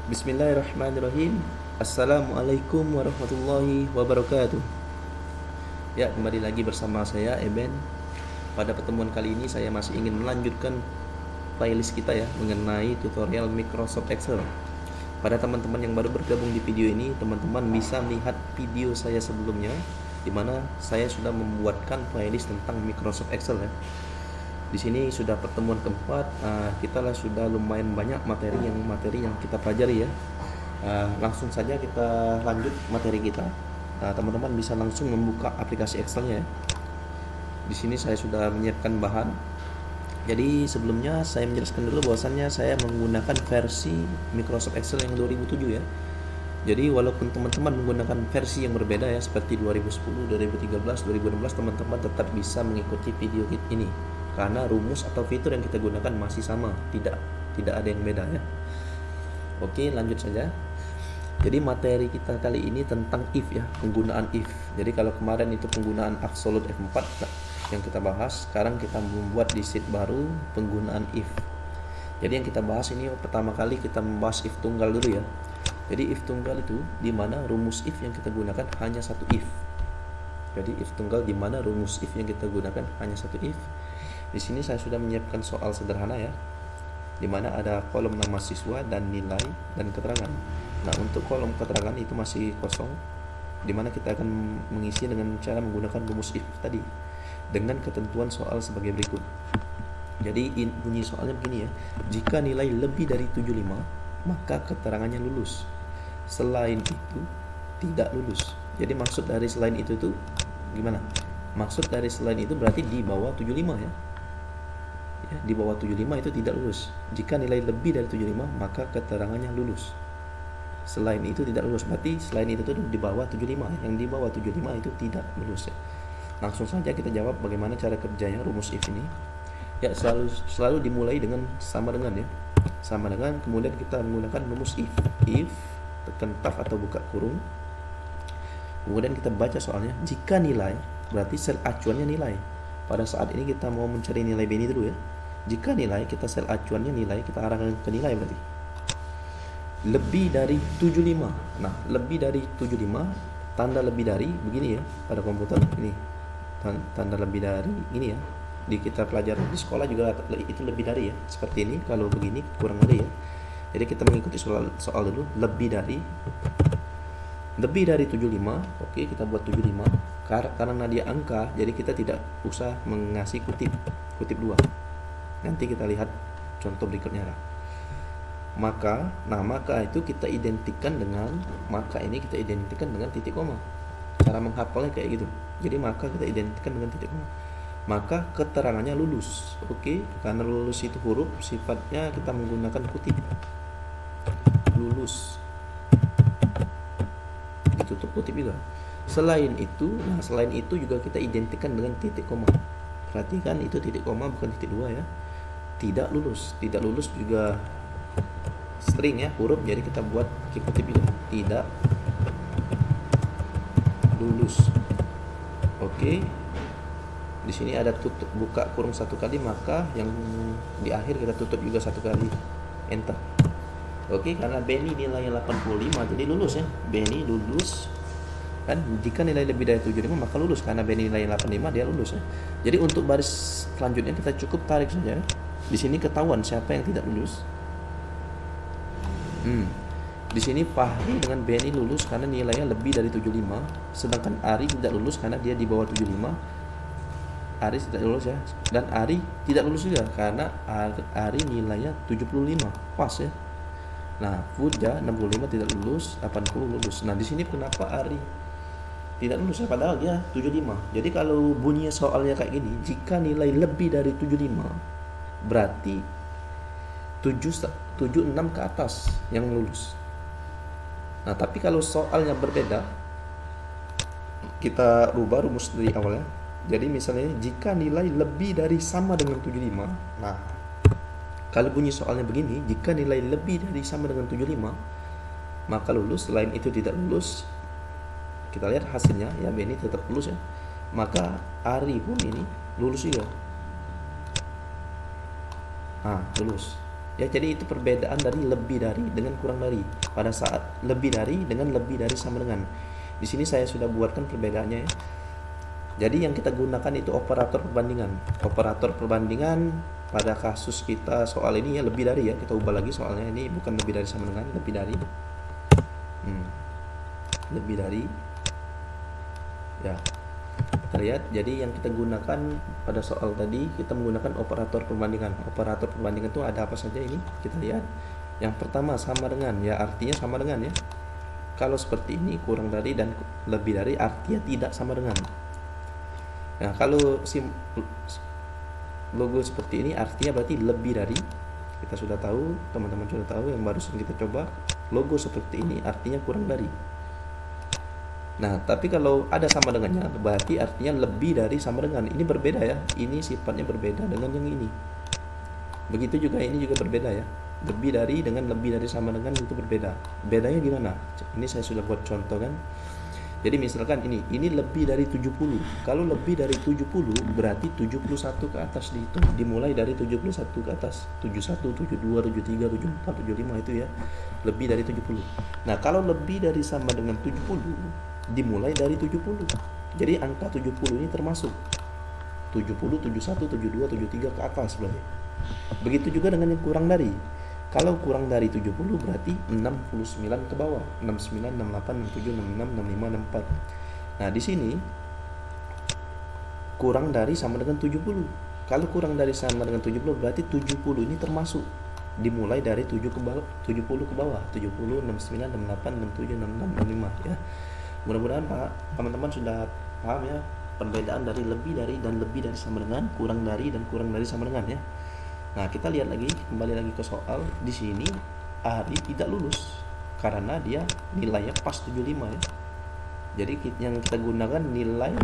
Bismillahirrahmanirrahim. Assalamualaikum warahmatullahi wabarakatuh. Ya, kembali lagi bersama saya Eben. Pada pertemuan kali ini saya masih ingin melanjutkan playlist kita ya mengenai tutorial Microsoft Excel. Pada teman-teman yang baru bergabung di video ini, teman-teman bisa melihat video saya sebelumnya di mana saya sudah membuatkan playlist tentang Microsoft Excel ya. Di sini sudah pertemuan keempat, kita lah sudah lumayan banyak materi yang kita pelajari ya. Langsung saja kita lanjut materi kita. Teman-teman bisa langsung membuka aplikasi Excelnya ya. Di sini saya sudah menyiapkan bahan. Jadi sebelumnya saya menjelaskan dulu bahwasannya saya menggunakan versi Microsoft Excel yang 2007 ya. Jadi walaupun teman-teman menggunakan versi yang berbeda ya seperti 2010, 2013, 2016, teman-teman tetap bisa mengikuti video ini karena rumus atau fitur yang kita gunakan masih sama, tidak ada yang beda ya. Oke, lanjut saja. Jadi materi kita kali ini tentang if ya, penggunaan if. Jadi kalau kemarin itu penggunaan absolute F4 yang kita bahas, sekarang kita membuat di sheet baru penggunaan if. Jadi yang kita bahas ini pertama kali kita membahas if tunggal dulu ya. Jadi if tunggal itu di mana rumus if yang kita gunakan hanya satu if. Jadi if tunggal di mana rumus if yang kita gunakan hanya satu if. Di sini saya sudah menyiapkan soal sederhana ya, di mana ada kolom nama siswa dan nilai dan keterangan. Nah, untuk kolom keterangan itu masih kosong, di mana kita akan mengisi dengan cara menggunakan rumus if tadi dengan ketentuan soal sebagai berikut. Jadi bunyi soalnya begini ya, jika nilai lebih dari 75 maka keterangannya lulus, selain itu tidak lulus. Jadi maksud dari selain itu tuh gimana? Maksud dari selain itu berarti di bawah 75 ya. Di bawah 75 itu tidak lulus. Jika nilai lebih dari 75 maka keterangannya lulus, selain itu tidak lulus. Berarti selain itu tuh di bawah 75, yang di bawah 75 itu tidak lulus ya. Langsung saja kita jawab bagaimana cara kerjanya rumus if ini ya. Selalu dimulai dengan sama dengan ya, sama dengan, kemudian kita menggunakan rumus if tekan tab atau buka kurung, kemudian kita baca soalnya. Jika nilai, berarti sel acuannya nilai. Pada saat ini kita mau mencari nilai B ini dulu ya. Jika nilai, kita sel acuannya nilai, kita arahkan ke nilai berarti lebih dari 75. Nah, lebih dari 75, tanda lebih dari begini ya pada komputer ini. Tanda lebih dari ini ya. Di kita pelajari di sekolah juga itu lebih dari ya. Seperti ini, kalau begini kurang dari ya. Jadi kita mengikuti soal dulu. Lebih dari 75. Oke, kita buat 75. Karena dia angka, jadi kita tidak usah mengasih kutip 2. Nanti kita lihat contoh berikutnya lah. Maka itu kita identikan dengan titik koma. Cara menghafalnya kayak gitu. Jadi maka kita identikan dengan titik koma. Maka keterangannya lulus. Oke, karena lulus itu huruf, sifatnya kita menggunakan kutip. Lulus. Ditutup kutip juga. Selain itu juga kita identikan dengan titik koma. Perhatikan itu titik koma bukan titik 2 ya. Tidak lulus juga string ya, huruf, jadi kita buat kutip juga. Tidak lulus. Oke. Di sini ada tutup buka kurung satu kali, maka yang di akhir kita tutup juga satu kali. Enter. Oke, karena Benny nilainya 85 jadi lulus ya. Benny lulus. Kan jika nilai lebih dari 75 maka lulus, karena Benny nilai 85 dia lulus ya. Jadi untuk baris selanjutnya kita cukup tarik saja. Di sini ketahuan siapa yang tidak lulus. Di sini Fahri dengan Benny lulus karena nilainya lebih dari 75, sedangkan Ari tidak lulus karena dia di bawah 75. Ari tidak lulus ya, dan Ari tidak lulus juga karena Ari nilainya 75, pas ya. Nah, Puja 65 tidak lulus, 80 lulus. Nah, di sini kenapa Ari tidak lulus ya, padahal dia 75. Jadi kalau bunyinya soalnya kayak gini, jika nilai lebih dari 75 berarti 76 ke atas yang lulus. Nah, tapi kalau soalnya berbeda, kita rubah rumus dari awalnya. Jadi misalnya jika nilai lebih dari sama dengan 75. Nah, kalau bunyi soalnya begini, jika nilai lebih dari sama dengan 75 maka lulus, selain itu tidak lulus. Kita lihat hasilnya ya, Benny tetap lulus ya. Maka Ari pun ini lulus juga. Lulus. Ya, jadi itu perbedaan dari lebih dari dengan kurang dari. Pada saat lebih dari dengan lebih dari sama dengan. Di sini saya sudah buatkan perbedaannya ya. Jadi yang kita gunakan itu operator perbandingan. Operator perbandingan pada kasus kita soal ini ya lebih dari ya. Kita ubah lagi soalnya ini bukan lebih dari sama dengan, lebih dari. Lebih dari. Ya. Kita lihat, jadi yang kita gunakan pada soal tadi kita menggunakan operator perbandingan. Operator perbandingan itu ada apa saja ini? Kita lihat. Yang pertama sama dengan, ya artinya sama dengan ya. Kalau seperti ini kurang dari dan lebih dari artinya tidak sama dengan. Nah, kalau logo seperti ini artinya berarti lebih dari. Kita sudah tahu, teman-teman sudah tahu yang barusan kita coba. Logo seperti ini artinya kurang dari. Nah, tapi kalau ada sama dengannya berarti artinya lebih dari sama dengan. Ini berbeda ya. Ini sifatnya berbeda dengan yang ini. Begitu juga ini juga berbeda ya. Lebih dari dengan lebih dari sama dengan itu berbeda. Bedanya gimana? Ini saya sudah buat contoh kan. Jadi misalkan ini lebih dari 70. Kalau lebih dari 70 berarti 71 ke atas dihitung. Dimulai dari 71 ke atas. 71, 72, 73, 74, 75 itu ya. Lebih dari 70. Nah, kalau lebih dari sama dengan 70 dimulai dari 70. Jadi angka 70 ini termasuk 70, 71, 72, 73 ke atas berarti. Begitu juga dengan yang kurang dari. Kalau kurang dari 70 berarti 69 ke bawah. 69, 68, 67, 66, 65, 64. Nah, di sini kurang dari sama dengan 70. Kalau kurang dari sama dengan 70 berarti 70 ini termasuk dimulai dari 70 ke bawah, 70 ke bawah. 70, 69, 68, 67, 66, 65 ya. Mudah-mudahan teman-teman sudah paham ya perbedaan dari lebih dari dan lebih dari sama dengan, kurang dari dan kurang dari sama dengan ya. Nah, kita lihat lagi, kembali lagi ke soal. Di sini Ari tidak lulus karena dia nilainya pas 75 ya. Jadi yang kita gunakan nilai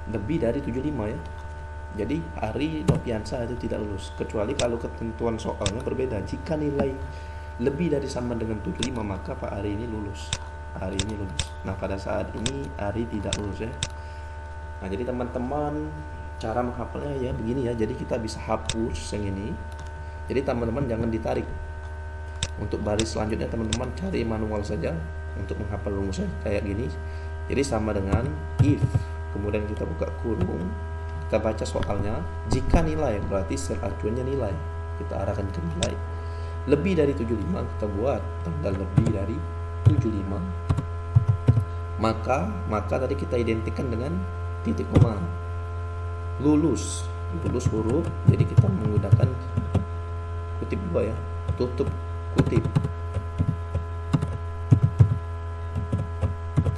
lebih dari 75 ya. Jadi Ari Nopiansa itu tidak lulus, kecuali kalau ketentuan soalnya berbeda. Jika nilai lebih dari sama dengan 75 maka Pak Ari ini lulus. Hari ini lulus. Nah, pada saat ini Ari tidak lulus ya. Nah, jadi teman-teman cara menghafalnya ya begini ya. Jadi kita bisa hapus yang ini. Jadi teman-teman jangan ditarik. Untuk baris selanjutnya teman-teman cari manual saja untuk menghafal rumusnya kayak gini. Jadi sama dengan if, kemudian kita buka kurung, kita baca soalnya. Jika nilai berarti sel acuannya nilai. Kita arahkan ke nilai. Lebih dari 75 kita buat tanggal lebih dari 75, maka tadi kita identikan dengan titik koma. Lulus huruf, jadi kita menggunakan kutip dua ya, tutup kutip.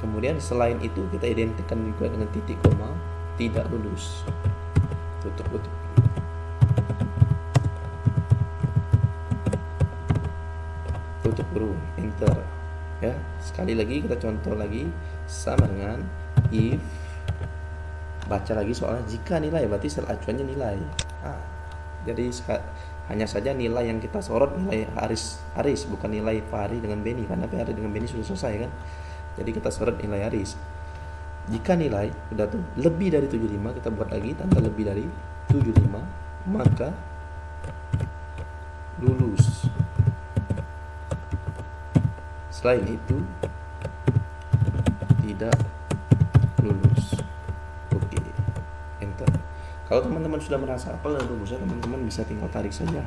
Kemudian selain itu kita identikan juga dengan titik koma, tidak lulus, tutup kutip. Tutup kurung, enter. Ya, sekali lagi kita contoh lagi sama dengan if, baca lagi soalnya jika nilai berarti sel acuannya nilai. Jadi hanya saja nilai yang kita sorot nilai Aris bukan nilai Fahri dengan Beni, karena Fahri dengan Beni sudah selesai kan. Jadi kita sorot nilai Aris. Jika nilai udah tuh lebih dari 75 kita buat lagi tanda lebih dari 75 maka lulus. Selain itu tidak lulus. Oke, enter. Kalau teman-teman sudah merasa hafal dan rumusnya, teman-teman bisa tinggal tarik saja.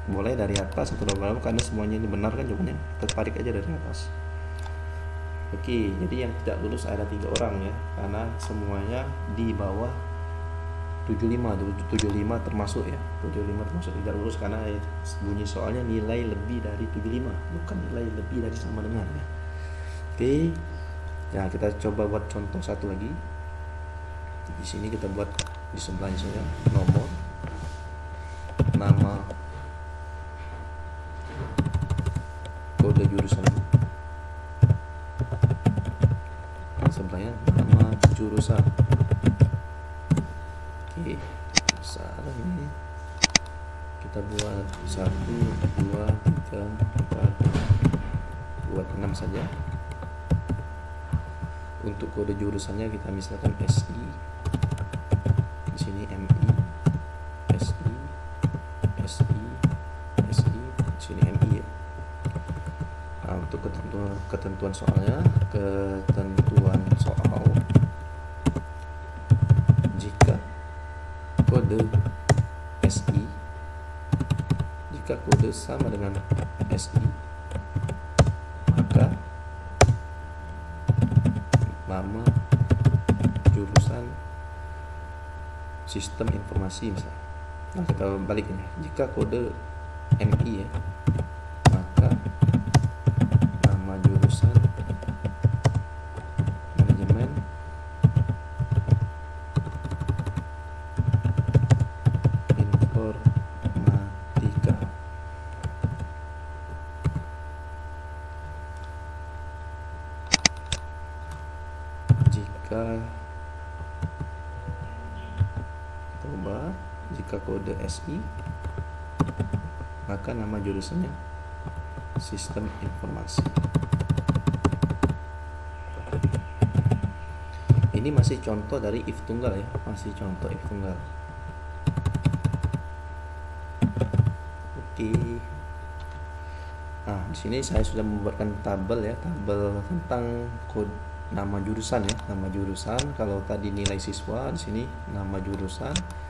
Boleh dari atas atau dari bawah, karena semuanya ini benar kan jawabannya. Kita tarik aja dari atas. Oke, jadi yang tidak lulus ada 3 orang ya, karena semuanya di bawah 75 termasuk ya. 75 termasuk tidak lulus karena bunyi soalnya nilai lebih dari 75, bukan nilai lebih dari sama dengan ya. Oke. Ya, kita coba buat contoh satu lagi. Di sini kita buat di sebelahnya saja nomor, nama, kode jurusan. Sebelahnya nama jurusan. Oke, salah ini. Kita buat 1, 2, 3, 4, buat 6 saja. Untuk kode jurusannya kita misalkan SI. Di sini MI, SI, SI, Untuk ketentuan soalnya, ketentuan soal, jika kode SI, jika kode sama dengan SI, maka nama jurusan sistem informasi misalnya. Nah, kita balik ini. Jika kode MI ya, maka nama jurusan manajemen informatika. Jika kode SI, maka nama jurusannya sistem informasi. Ini masih contoh dari if tunggal ya, masih contoh if tunggal. Oke. Nah, di sini saya sudah membuatkan tabel ya, tabel tentang kode nama jurusan ya, nama jurusan. Kalau tadi nilai siswa, di sini nama jurusan.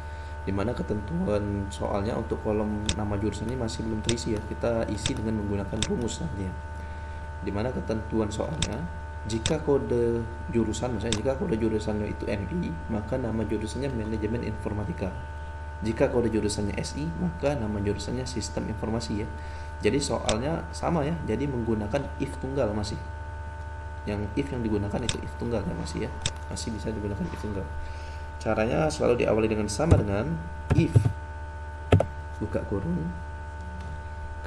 Dimana ketentuan soalnya untuk kolom nama jurusan ini masih belum terisi ya, kita isi dengan menggunakan rumus nanti ya. Dimana ketentuan soalnya, jika kode jurusan, misalnya jika kode jurusannya itu MI, maka nama jurusannya manajemen informatika. Jika kode jurusannya SI, maka nama jurusannya sistem informasi ya. Jadi soalnya sama ya, jadi menggunakan if tunggal masih. Yang if yang digunakan itu if tunggal ya masih ya, masih bisa digunakan if tunggal. Caranya selalu diawali dengan sama dengan if, buka kurung,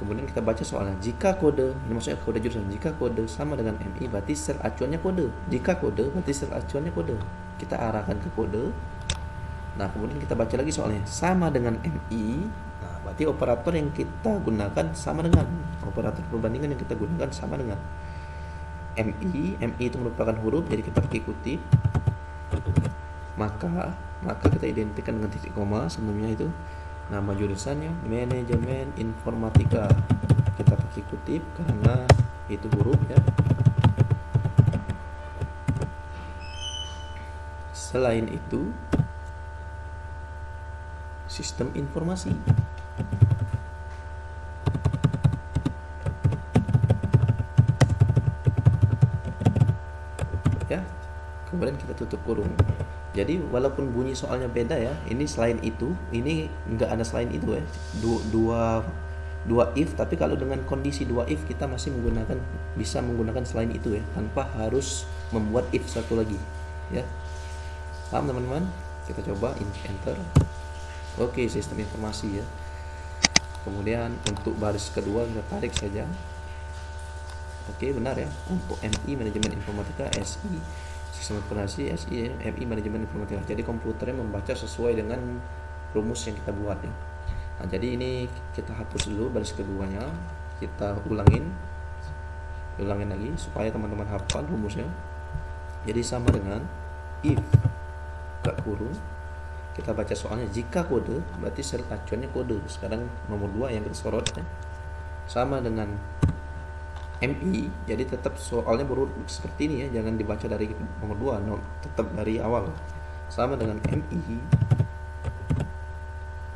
kemudian kita baca soalnya. Jika kode, ini maksudnya kode jurusan, jika kode sama dengan MI berarti sel acuannya kode. Jika kode berarti sel acuannya kode. Kita arahkan ke kode. Nah, kemudian kita baca lagi soalnya sama dengan MI. Nah, berarti operator yang kita gunakan sama dengan operator perbandingan yang kita gunakan sama dengan MI. MI itu merupakan huruf, jadi kita pakai kutip. Maka kita identikan dengan titik koma sebelumnya itu nama jurusannya manajemen informatika, kita pakai kutip karena itu huruf ya. Selain itu sistem informasi ya, kemudian kita tutup kurung. Jadi walaupun bunyi soalnya beda ya, ini selain itu, ini nggak ada selain itu ya, dua if, tapi kalau dengan kondisi dua if kita masih bisa menggunakan selain itu ya, tanpa harus membuat if satu lagi ya. Paham teman-teman? Kita coba enter. Oke, sistem informasi ya. Kemudian untuk baris kedua kita tarik saja. Oke, benar ya, untuk MI manajemen informatika, SI sistem informasi, SI MI manajemen informatika. Jadi komputernya membaca sesuai dengan rumus yang kita buat ya. Nah, jadi ini kita hapus dulu baris keduanya, kita ulangin lagi supaya teman-teman hafal rumusnya. Jadi sama dengan if buka kurung, kita baca soalnya jika kode berarti sel acuannya kode. Sekarang nomor 2 yang kita sorot ya. Sama dengan MI, jadi tetap soalnya berurut seperti ini ya, jangan dibaca dari nomor 2, tetap dari awal. Sama dengan MI,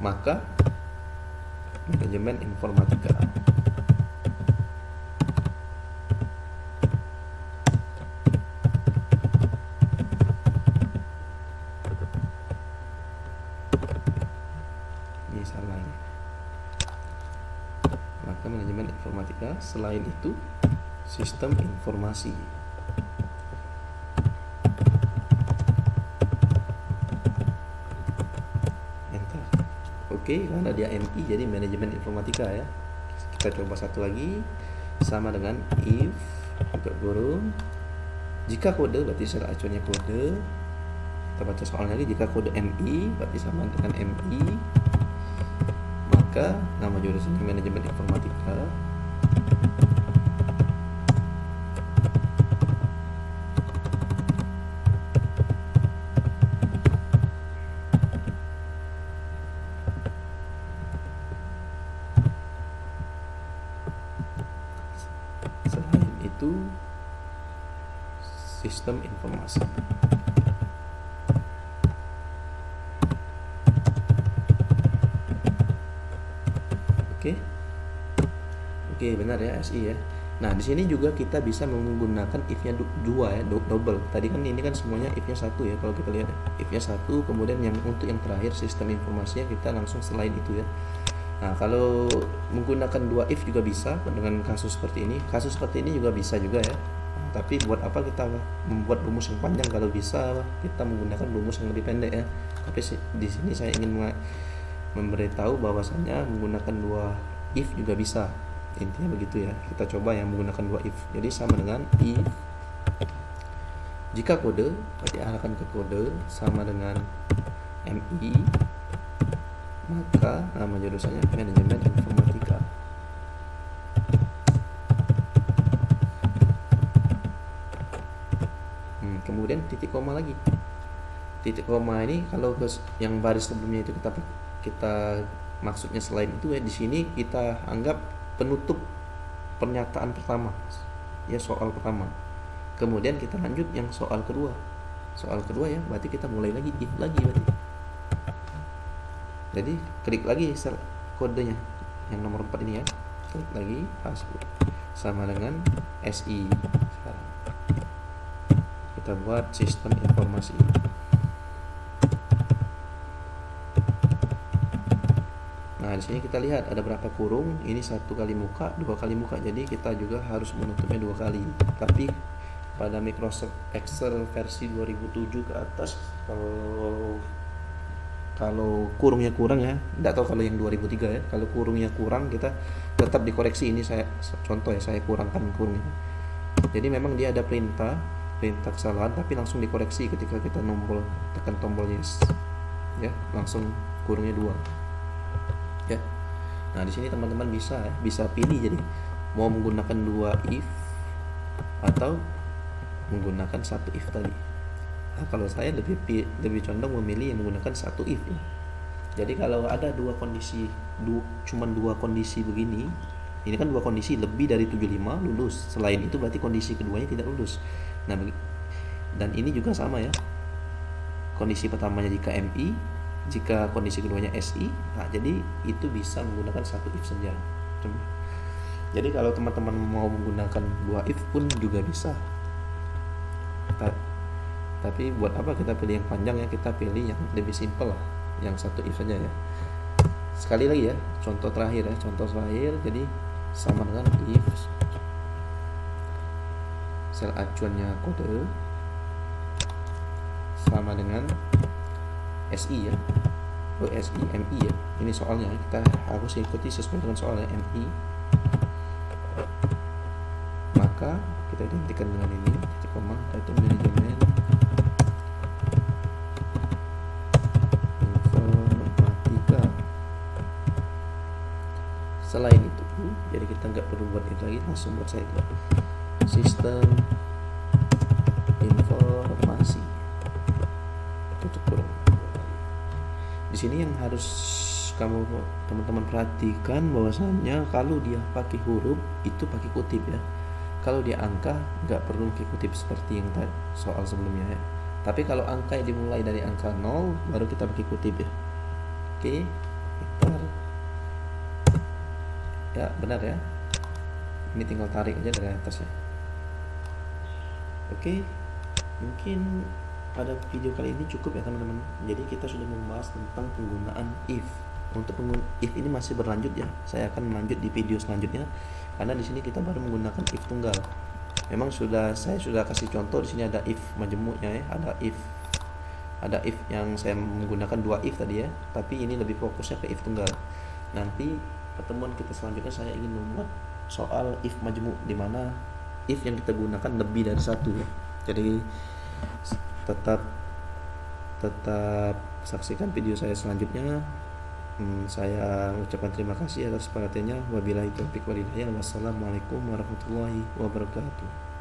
maka manajemen informatika. Ini salah ini. Maka manajemen informatika, selain itu sistem informasi. Enter. Oke, karena dia MI jadi manajemen informatika ya. Kita coba satu lagi, sama dengan if buka kurung, jika kode berarti sel acuannya kode. Kita baca soalnya lagi, jika kode MI berarti sama dengan MI, maka nama jurusan manajemen informatika. Selain yaitu sistem informasi. Oke, benar ya, SI ya. Nah, di sini juga kita bisa menggunakan if-nya dua ya, double. Tadi kan ini kan semuanya if-nya satu ya, kalau kita lihat if-nya satu, kemudian yang untuk yang terakhir sistem informasinya kita langsung selain itu ya. Nah, kalau menggunakan dua if juga bisa dengan kasus seperti ini. Kasus seperti ini juga bisa juga ya. Tapi buat apa kita membuat rumus yang panjang kalau bisa kita menggunakan rumus yang lebih pendek ya. Tapi di sini saya ingin memberitahu bahwasanya menggunakan dua if juga bisa, intinya begitu ya. Kita coba yang menggunakan dua if. Jadi sama dengan if jika kode, berarti arahkan ke kode sama dengan MI, maka nama jurusannya manajemen informatika. Kemudian titik koma lagi. Titik koma ini kalau yang baris sebelumnya itu kita maksudnya selain itu ya, di sini kita anggap penutup pernyataan pertama ya, soal pertama. Kemudian kita lanjut yang soal kedua ya, berarti kita mulai lagi if lagi berarti. Jadi klik lagi sel kodenya yang nomor 4 ini ya, klik lagi password sama dengan SI. Sekarang kita buat sistem informasi. Nah, di sini kita lihat ada berapa kurung. Ini 1 kali muka, 2 kali muka. Jadi kita juga harus menutupnya 2 kali. Tapi pada Microsoft Excel versi 2007 ke atas, kalau kurungnya kurang ya, tidak tahu kalau yang 2003 ya. Kalau kurungnya kurang kita tetap dikoreksi. Ini saya contoh ya, saya kurangkan kurungnya. Jadi memang dia ada perintah kesalahan, tapi langsung dikoreksi ketika kita tekan tombol yes. Ya, langsung kurungnya 2. Ya. Nah, di sini teman-teman bisa pilih, jadi mau menggunakan 2 if atau menggunakan 1 if tadi. Nah, kalau saya lebih condong memilih yang menggunakan 1 if ya. Jadi kalau ada cuman dua kondisi begini, ini kan 2 kondisi lebih dari 75 lulus. Selain itu berarti kondisi keduanya tidak lulus. Nah, dan ini juga sama ya. Kondisi pertamanya jika MI, jika kondisi keduanya SI. Nah, jadi itu bisa menggunakan 1 if saja. Jadi kalau teman-teman mau menggunakan 2 if pun juga bisa. Tapi buat apa kita pilih yang panjang ya, kita pilih yang lebih simple lah, yang 1 if saja ya. Sekali lagi ya, contoh terakhir. Jadi sama dengan if sel acuannya kode sama dengan SI ya, SI MI ya. Ini soalnya kita harus ikuti sesuai dengan soalnya MI. Maka kita identikan dengan ini titik koma, yaitu manajemen informatika. Selain itu, jadi kita nggak perlu buat itu lagi, langsung buat saya sistem informasi. Tutup kurung. Di sini yang harus teman-teman perhatikan bahwasanya kalau dia pakai huruf itu pakai kutip ya. Kalau dia angka nggak perlu pakai kutip seperti yang soal sebelumnya ya. Tapi kalau angka yang dimulai dari angka 0 baru kita pakai kutip ya. Oke, ya benar ya. Ini tinggal tarik aja dari atas ya. Oke, mungkin pada video kali ini cukup ya teman-teman. Jadi kita sudah membahas tentang penggunaan if. Untuk if ini masih berlanjut ya. Saya akan melanjut di video selanjutnya karena di sini kita baru menggunakan if tunggal. Memang saya sudah kasih contoh di sini ada if majemuknya ya, ada if yang saya menggunakan 2 if tadi ya. Tapi ini lebih fokusnya ke if tunggal. Nanti pertemuan kita selanjutnya saya ingin membuat soal if majemuk di mana if yang kita gunakan lebih dari 1 ya. Jadi tetap saksikan video saya selanjutnya. Saya ucapkan terima kasih atas perhatiannya. Wabillahi taufiq wal hidayah. Wassalamualaikum warahmatullahi wabarakatuh.